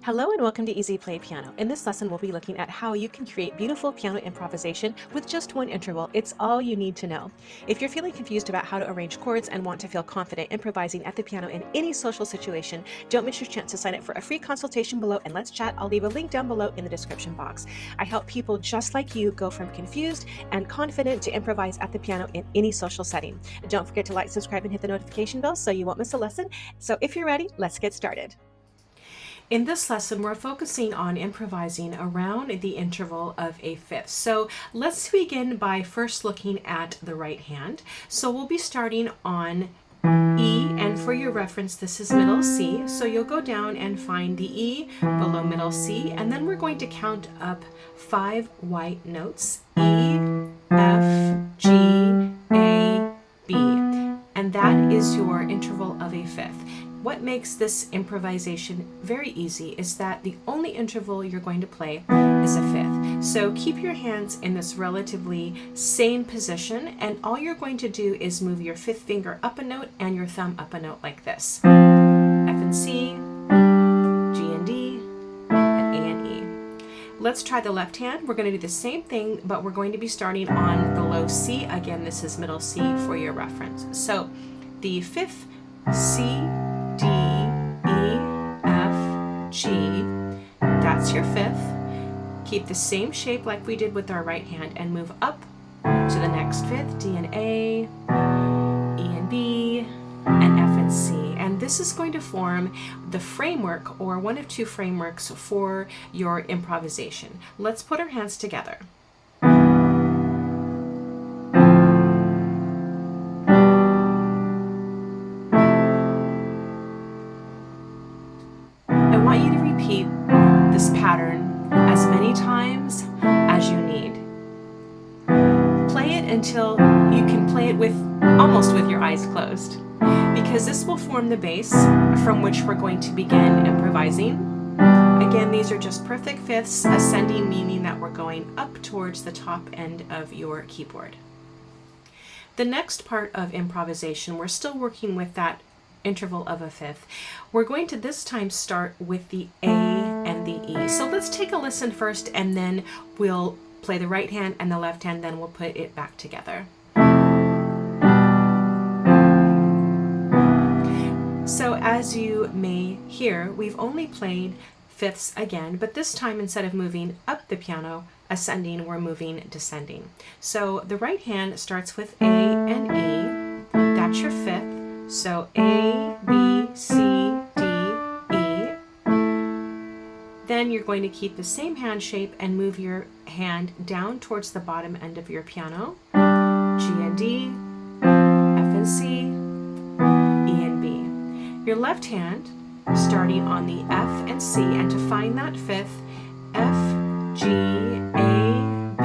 Hello and welcome to Easy Play Piano. In this lesson, we'll be looking at how you can create beautiful piano improvisation with just one interval. It's all you need to know. If you're feeling confused about how to arrange chords and want to feel confident improvising at the piano in any social situation, don't miss your chance to sign up for a free consultation below and let's chat. I'll leave a link down below in the description box. I help people just like you go from confused and confident to improvise at the piano in any social setting. Don't forget to like, subscribe, and hit the notification bell so you won't miss a lesson. So if you're ready, let's get started. In this lesson, we're focusing on improvising around the interval of a fifth. So let's begin by first looking at the right hand. So we'll be starting on E, and for your reference, this is middle C. So you'll go down and find the E below middle C, and then we're going to count up 5 white notes: E, F, G, A, B. And that is your interval of a fifth. What makes this improvisation very easy is that the only interval you're going to play is a fifth. So keep your hands in this relatively same position, and all you're going to do is move your fifth finger up a note and your thumb up a note like this. F and C, G and D, and A and E. Let's try the left hand. We're going to do the same thing, but we're going to be starting on the low C. Again, this is middle C for your reference. So the fifth, C, D, E, F, G, that's your fifth. Keep the same shape like we did with our right hand and move up to the next fifth, D and A, E and B, and F and C. And this is going to form the framework, or one of 2 frameworks, for your improvisation. Let's put our hands together. I want you to repeat this pattern as many times as you need. Play it until you can play it with almost with your eyes closed, because this will form the base from which we're going to begin improvising. Again, these are just perfect fifths, ascending, meaning that we're going up towards the top end of your keyboard. The next part of improvisation, we're still working with that interval of a fifth. We're going to this time start with the A and the E. So let's take a listen first, and then we'll play the right hand and the left hand, then we'll put it back together. So as you may hear, we've only played fifths again, but this time, instead of moving up the piano, ascending, we're moving descending. So the right hand starts with A and E. That's your fifth. So A, B, C, D, E. Then you're going to keep the same hand shape and move your hand down towards the bottom end of your piano. G and D, F and C, E and B. Your left hand starting on the F and C, and to find that fifth, F, G, A, B,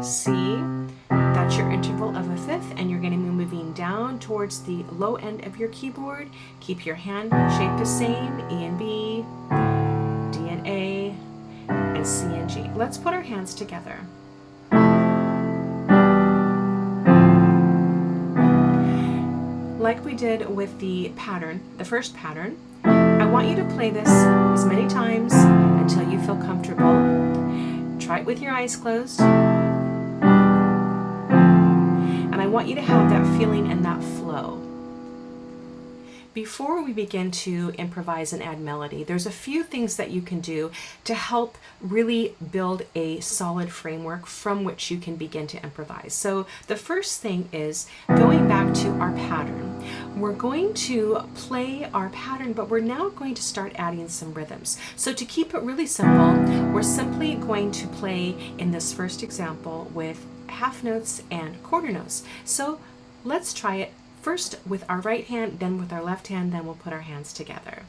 C. That's your interval of a fifth, and you're going to be moving down towards the low end of your keyboard. Keep your hand shape the same: E and B, D and A, and C and G. Let's put our hands together. Like we did with the pattern, the first pattern, I want you to play this as many times until you feel comfortable. Try it with your eyes closed. And I want you to have that feeling and that flow. Before we begin to improvise and add melody, there's a few things that you can do to help really build a solid framework from which you can begin to improvise. So the first thing is going back to our pattern. We're going to play our pattern, but we're now going to start adding some rhythms. So to keep it really simple, we're simply going to play in this first example with half notes and quarter notes. So let's try it first with our right hand, then with our left hand, then we'll put our hands together.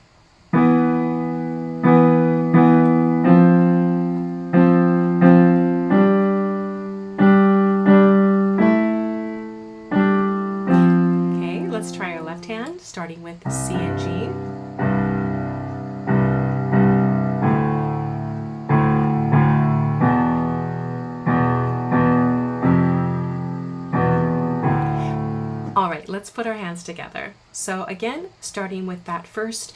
Okay, let's try our left hand, starting with C and G. All right, let's put our hands together. So again, starting with that first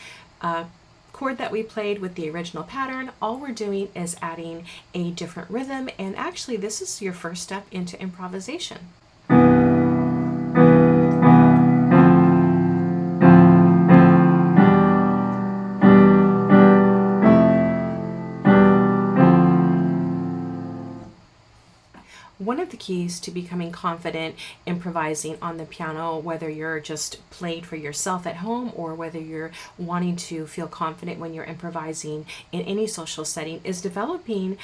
chord that we played with the original pattern, all we're doing is adding a different rhythm, and actually this is your first step into improvisation. One of the keys to becoming confident improvising on the piano, whether you're just playing for yourself at home or whether you're wanting to feel confident when you're improvising in any social setting, is developing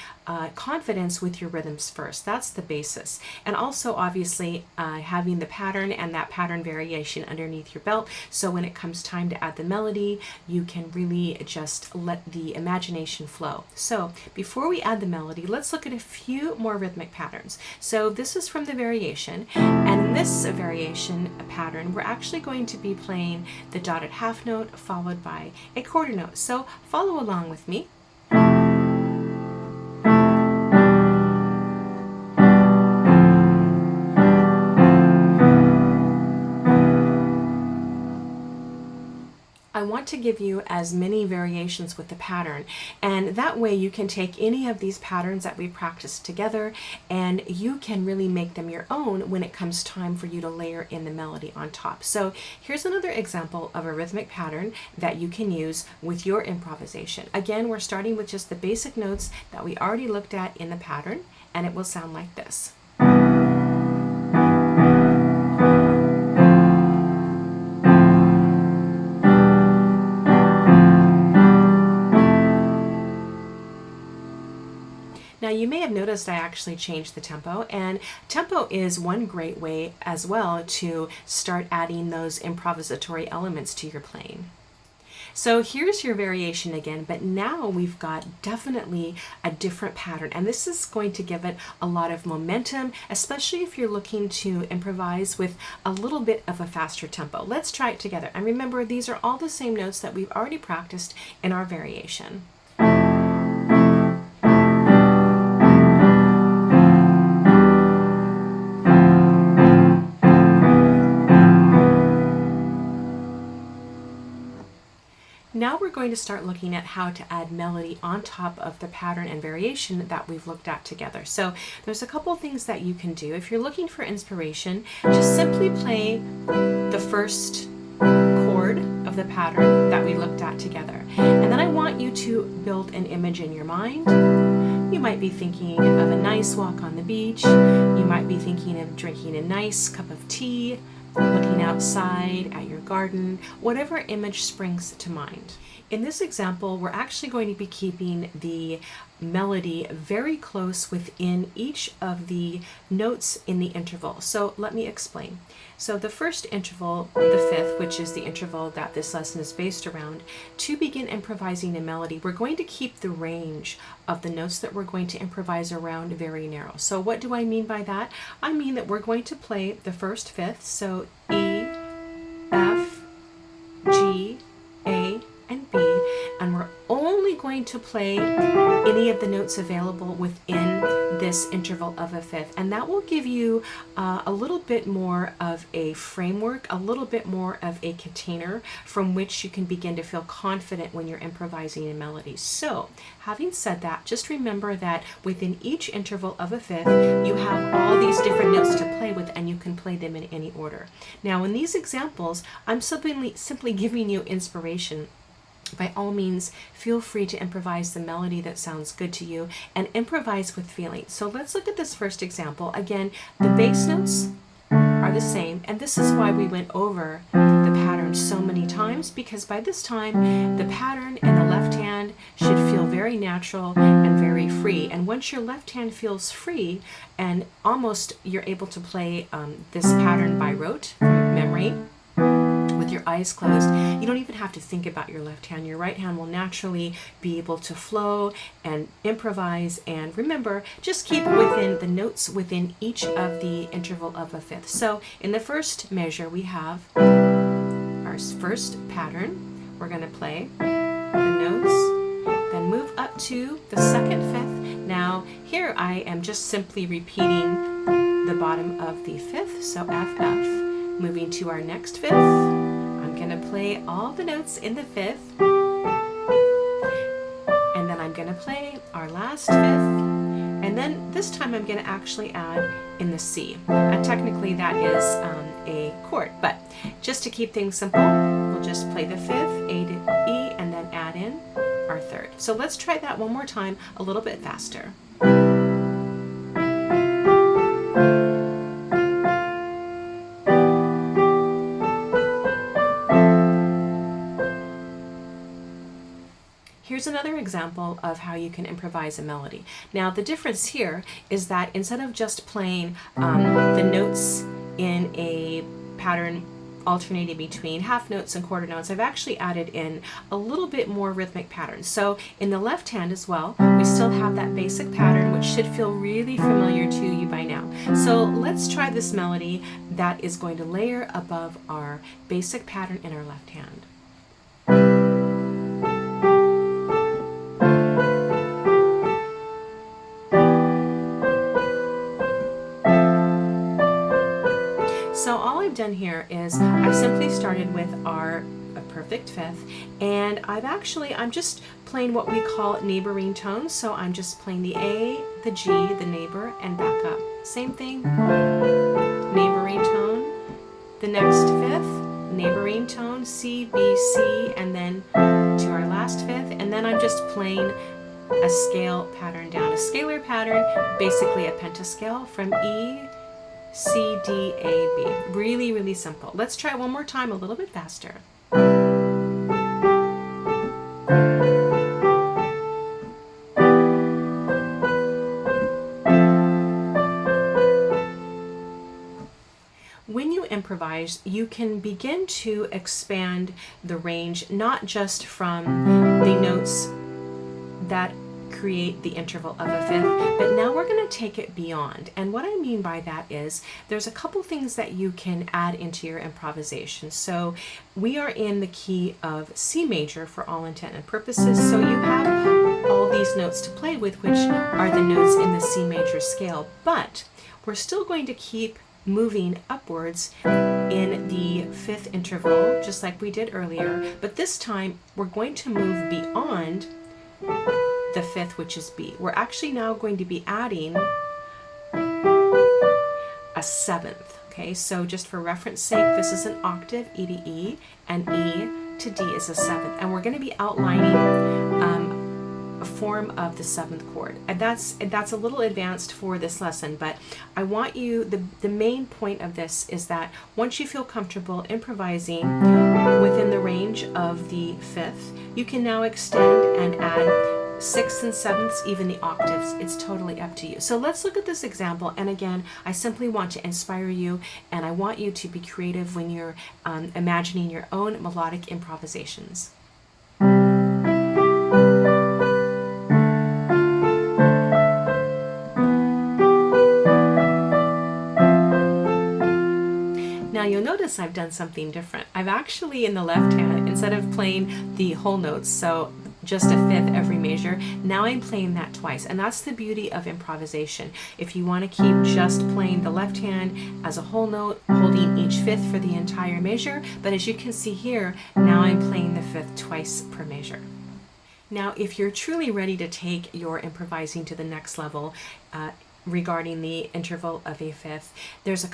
confidence with your rhythms first. That's the basis. And also, obviously, having the pattern and that pattern variation underneath your belt. So when it comes time to add the melody, you can really just let the imagination flow. So before we add the melody, let's look at a few more rhythmic patterns. So this is from the variation, and in this variation pattern, we're actually going to be playing the dotted half note followed by a quarter note. So follow along with me. I want to give you as many variations with the pattern, and that way you can take any of these patterns that we practiced together and you can really make them your own when it comes time for you to layer in the melody on top. So here's another example of a rhythmic pattern that you can use with your improvisation. Again, we're starting with just the basic notes that we already looked at in the pattern, and it will sound like this. Now you may have noticed I actually changed the tempo, and tempo is one great way as well to start adding those improvisatory elements to your playing. So here's your variation again, but now we've got definitely a different pattern, and this is going to give it a lot of momentum, especially if you're looking to improvise with a little bit of a faster tempo. Let's try it together. And remember, these are all the same notes that we've already practiced in our variation. Now we're going to start looking at how to add melody on top of the pattern and variation that we've looked at together. So there's a couple things that you can do. If you're looking for inspiration, just simply play the first chord of the pattern that we looked at together. And then I want you to build an image in your mind. You might be thinking of a nice walk on the beach. You might be thinking of drinking a nice cup of tea, looking outside at your garden, whatever image springs to mind. In this example, we're actually going to be keeping the melody very close within each of the notes in the interval. So let me explain. So the first interval, the fifth, which is the interval that this lesson is based around, to begin improvising a melody, we're going to keep the range of the notes that we're going to improvise around very narrow. So what do I mean by that? I mean that we're going to play the first fifth, so E, F, G, A, and B, and we're only going to play any of the notes available within this interval of a fifth, and that will give you a little bit more of a framework, a little bit more of a container from which you can begin to feel confident when you're improvising a melody. So having said that, just remember that within each interval of a fifth you have all these different notes to play with, and you can play them in any order. Now in these examples, I'm simply giving you inspiration. By all means, feel free to improvise the melody that sounds good to you and improvise with feeling. So let's look at this first example. Again, the bass notes are the same, and this is why we went over the pattern so many times, because by this time the pattern in the left hand should feel very natural and very free. And once your left hand feels free and almost you're able to play this pattern by rote from memory, with your eyes closed, you don't even have to think about your left hand. Your right hand will naturally be able to flow and improvise. And remember, just keep within the notes within each of the interval of a fifth. So in the first measure, we have our first pattern. We're going to play the notes, then move up to the second fifth. Now here I am just simply repeating the bottom of the fifth, so F, F. Moving to our next fifth, I'm going to play all the notes in the fifth, going to play our last fifth, and then this time I'm going to actually add in the C. And technically that is a chord, but just to keep things simple, we'll just play the fifth, A to E, and then add in our third. So let's try that one more time, a little bit faster. Here's another example of how you can improvise a melody. Now the difference here is that instead of just playing the notes in a pattern alternating between half notes and quarter notes, I've actually added in a little bit more rhythmic patterns. So in the left hand as well, we still have that basic pattern, which should feel really familiar to you by now. So let's try this melody that is going to layer above our basic pattern in our left hand. So all I've done here is I've simply started with our perfect fifth, and I'm just playing what we call neighboring tones. So I'm just playing the A, the G, the neighbor, and back up. Same thing, neighboring tone, the next fifth, neighboring tone, C, B, C, and then to our last fifth, and then I'm just playing a scale pattern down, a scalar pattern, basically a pentascale from E, C, D, A, B. Really, really simple. Let's try one more time, a little bit faster. When you improvise, you can begin to expand the range, not just from the notes that create the interval of a fifth, but now we're going to take it beyond. And what I mean by that is there's a couple things that you can add into your improvisation. So we are in the key of C major for all intent and purposes, so you have all these notes to play with, which are the notes in the C major scale, but we're still going to keep moving upwards in the fifth interval, just like we did earlier, but this time we're going to move beyond the fifth, which is B. We're actually now going to be adding a seventh. Okay, so just for reference sake, this is an octave, E to E, and E to D is a seventh, and we're going to be outlining a form of the seventh chord. And that's a little advanced for this lesson, but I want you, the main point of this is that once you feel comfortable improvising within the range of the fifth, you can now extend and add sixths and sevenths, even the octaves. It's totally up to you. So let's look at this example, and again, I simply want to inspire you, and I want you to be creative when you're imagining your own melodic improvisations. Now you'll notice I've done something different. I've actually, in the left hand, instead of playing the whole notes, so just a fifth every measure, now I'm playing that twice, and that's the beauty of improvisation. If you want to keep just playing the left hand as a whole note, holding each fifth for the entire measure, but as you can see here, now I'm playing the fifth twice per measure. Now, if you're truly ready to take your improvising to the next level, regarding the interval of a fifth, there's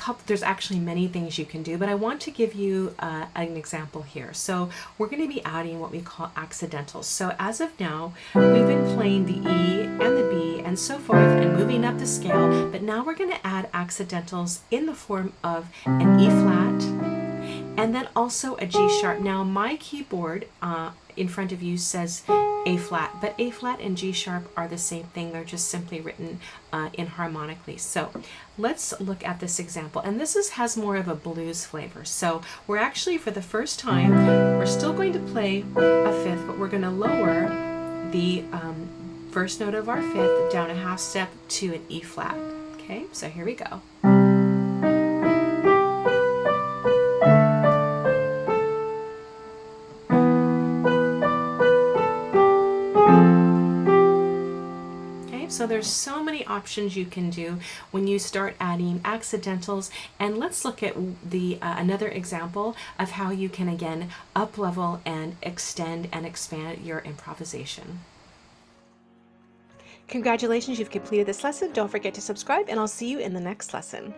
actually many things you can do, but I want to give you an example here. So we're going to be adding what we call accidentals. So as of now, we've been playing the E and the B and so forth and moving up the scale, but now we're going to add accidentals in the form of an E flat and then also a G sharp. Now my keyboard in front of you says A flat, but A flat and G sharp are the same thing. They're just simply written in harmonically. So let's look at this example, and this has more of a blues flavor. So we're actually, for the first time, we're still going to play a fifth, but we're going to lower the first note of our fifth down a half step to an E flat. Okay, so here we go. So there's so many options you can do when you start adding accidentals, and let's look at the another example of how you can again up level and extend and expand your improvisation. Congratulations, you've completed this lesson. Don't forget to subscribe, and I'll see you in the next lesson.